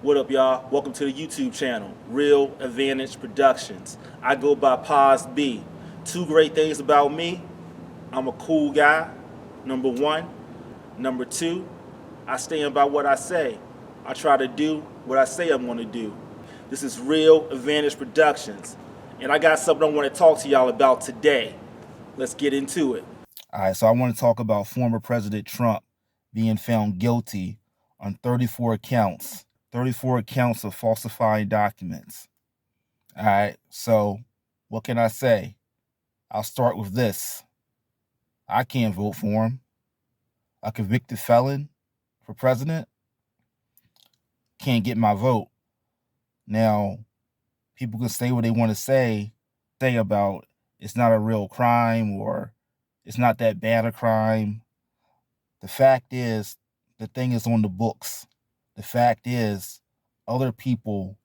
What up, y'all? Welcome to the YouTube channel, Real Advantage Productions. I go by Paz B. Two great things about me: I'm a cool guy, number one. Number two, I stand by what I say. I try to do what I say I'm going to do. This is Real Advantage Productions, and I got something I want to talk to y'all about today. Let's get into it. All right, so I want to talk about former President Trump being found guilty on 34 counts of falsifying documents. All right, so what can I say? I'll start with this. I can't vote for him. A convicted felon for president can't get my vote. Now, people can say what they want to say about it's not a real crime or it's not that bad a crime. The fact is, the thing is on the books. The fact is, other people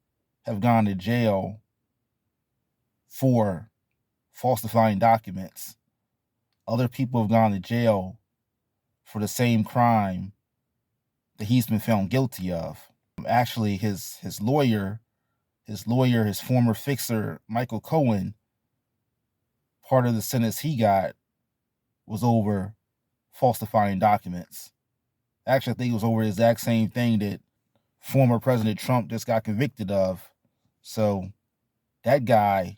have gone to jail for falsifying documents. Other people have gone to jail for the same crime that he's been found guilty of. Actually, his lawyer, his former fixer, Michael Cohen, part of the sentence he got was over falsifying documents. Actually, I think it was over the exact same thing that former President Trump just got convicted of. So that guy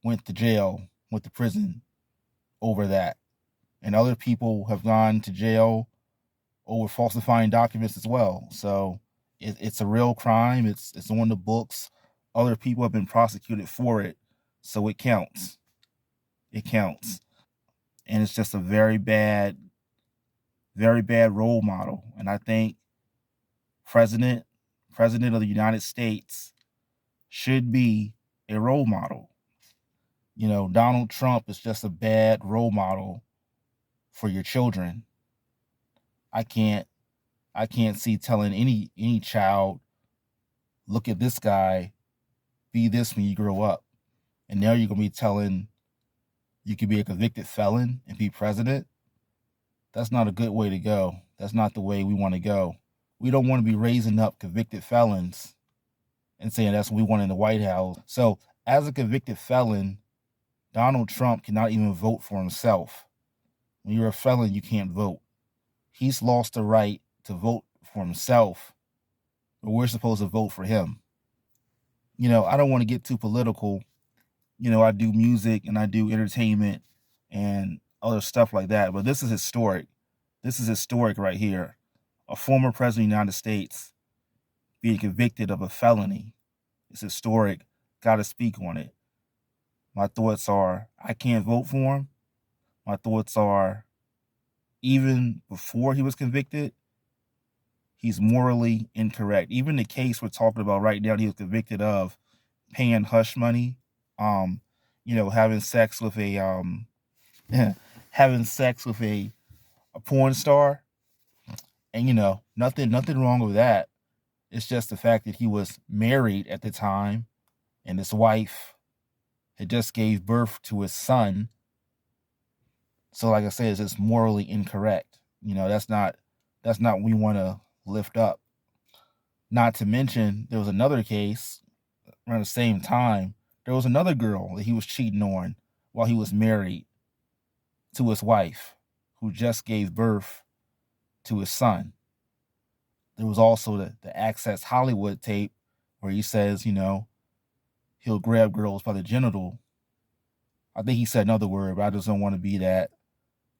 went to jail, went to prison over that. And other people have gone to jail over falsifying documents as well. So it's a real crime. It's on the books. Other people have been prosecuted for it. So it counts. It counts. And it's just a very bad role model. And I think President of the United States should be a role model. You know, Donald Trump is just a bad role model for your children. I can't see telling any child, look at this guy, be this when you grow up. And now you're gonna be telling you could be a convicted felon and be president. That's not a good way to go. That's not the way we want to go. We don't want to be raising up convicted felons and saying that's what we want in the White House. So as a convicted felon, Donald Trump cannot even vote for himself. When you're a felon, you can't vote. He's lost the right to vote for himself, but we're supposed to vote for him. You know, I don't want to get too political. You know, I do music and I do entertainment and other stuff like that, but this is historic. This is historic right here. A former president of the United States being convicted of a felony. It's historic. Got to speak on it. My thoughts are, I can't vote for him. My thoughts are, even before he was convicted, he's morally incorrect. Even the case we're talking about right now, he was convicted of paying hush money, you know, having sex with a porn star. And you know, nothing wrong with that. It's just the fact that he was married at the time and his wife had just gave birth to his son. So like I said, it's just morally incorrect. You know, that's not what we want to lift up. Not to mention, there was another case around the same time. There was another girl that he was cheating on while he was married to his wife, who just gave birth to his son. There was also the Access Hollywood tape where he says, you know, he'll grab girls by the genital. I think he said another word, but I just don't want to be that.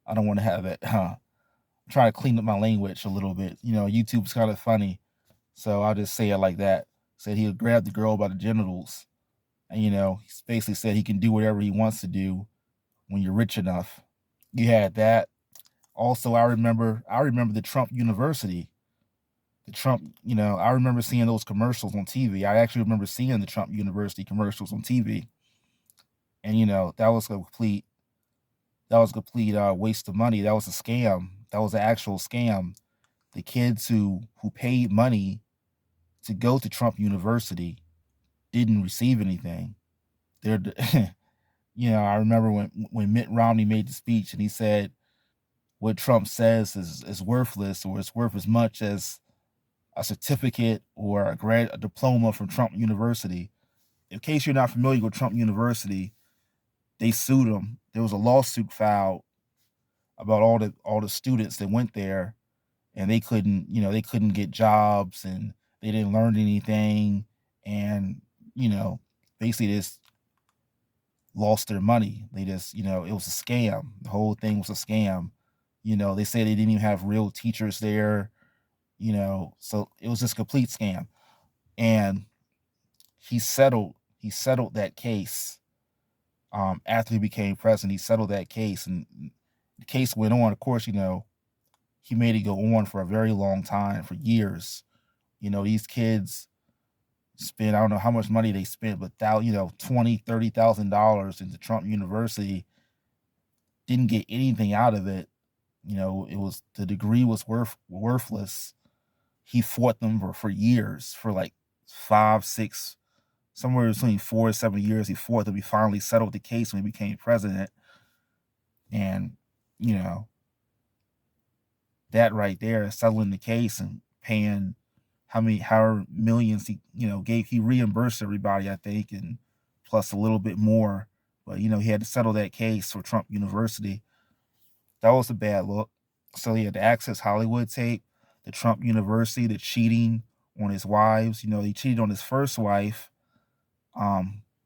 I don't want to have it. I'm trying to clean up my language a little bit. You know, YouTube's kind of funny, so I'll just say it like that. Said he'll grab the girl by the genitals. And, you know, he basically said he can do whatever he wants to do when you're rich enough. You had that. Also, I remember the Trump University. The Trump, you know, I remember seeing those commercials on TV. I actually remember seeing the Trump University commercials on TV. And, you know, that was a complete waste of money. That was a scam. That was an actual scam. The kids who paid money to go to Trump University didn't receive anything. They're, you know, I remember when Mitt Romney made the speech and he said what Trump says is worthless, or it's worth as much as a certificate or a diploma from Trump University. In case you're not familiar with Trump University, they sued him. There was a lawsuit filed about all the students that went there, and they couldn't get jobs, and they didn't learn anything, and basically just lost their money. They just it was a scam. The whole thing was a scam. They said they didn't even have real teachers there. So it was just a complete scam. And he settled that case. After he became president, he settled that case, and the case went on. Of course, he made it go on for a very long time, for years. These kids spent, I don't know how much money they spent, but $20,000-$30,000 into Trump University, didn't get anything out of it. It was, the degree was worthless. He fought them for years, for like 5, 6, somewhere between 4 and 7 years. He fought them. He finally settled the case when he became president. And, that right there, settling the case and paying however millions he reimbursed everybody, I think, and plus a little bit more. But, he had to settle that case for Trump University. That was a bad look. So he had the Access Hollywood tape, the Trump University, the cheating on his wives. He cheated on his first wife,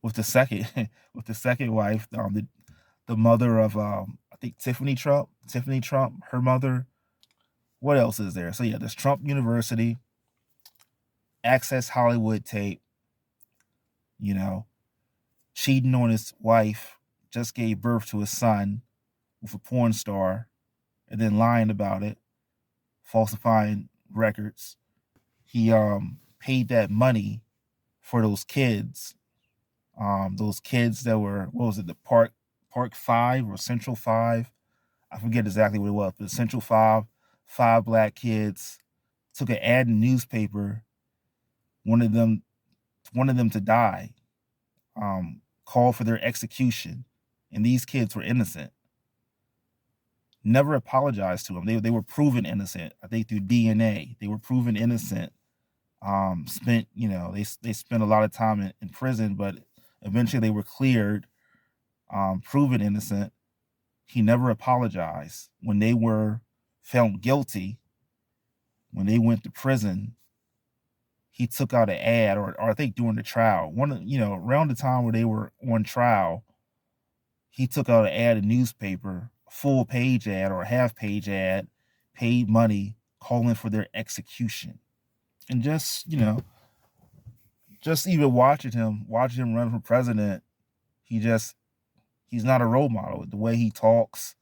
with the second with the second wife, the mother of I think Tiffany Trump, her mother. What else is there? So yeah, there's Trump University, Access Hollywood tape, cheating on his wife, just gave birth to his son with a porn star, and then lying about it, falsifying records. He paid that money for those kids that were, what was it, the Park 5 or Central 5? I forget exactly what it was, but Central 5 black kids, took an ad in the newspaper, wanted them to die, called for their execution, and these kids were innocent. Never apologized to them. They were proven innocent. I think through DNA, they were proven innocent. Spent they spent a lot of time in prison, but eventually they were cleared, proven innocent. He never apologized. When they were found guilty, when they went to prison, he took out an ad, or I think during the trial, around the time where they were on trial, he took out an ad in newspaper, a full page ad or a half page ad, paid money, calling for their execution. And just even watching him run for president, he's not a role model. The way he talks,